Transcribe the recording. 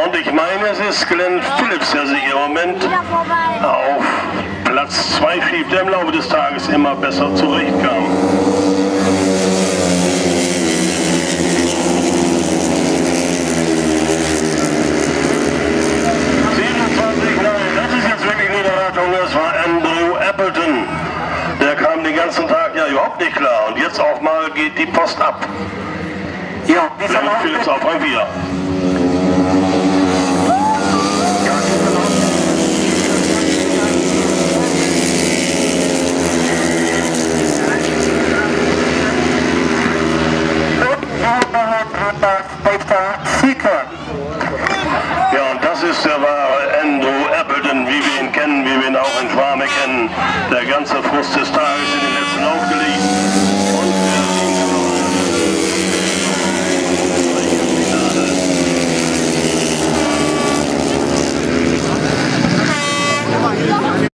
Und ich meine, es ist Glenn Phillips, der sich im Moment auf Platz 2 schiebt, der im Laufe des Tages immer besser zurechtkam. Das war Andrew Appleton. Der kam den ganzen Tag ja überhaupt nicht klar. Und jetzt auch mal geht die Post ab. Ja, Glenn Phillips auf Rang 4. Ja, und das ist der wahre Andrew Appleton, wie wir ihn kennen, wie wir ihn auch in Schwame kennen. Der ganze Frust des Tages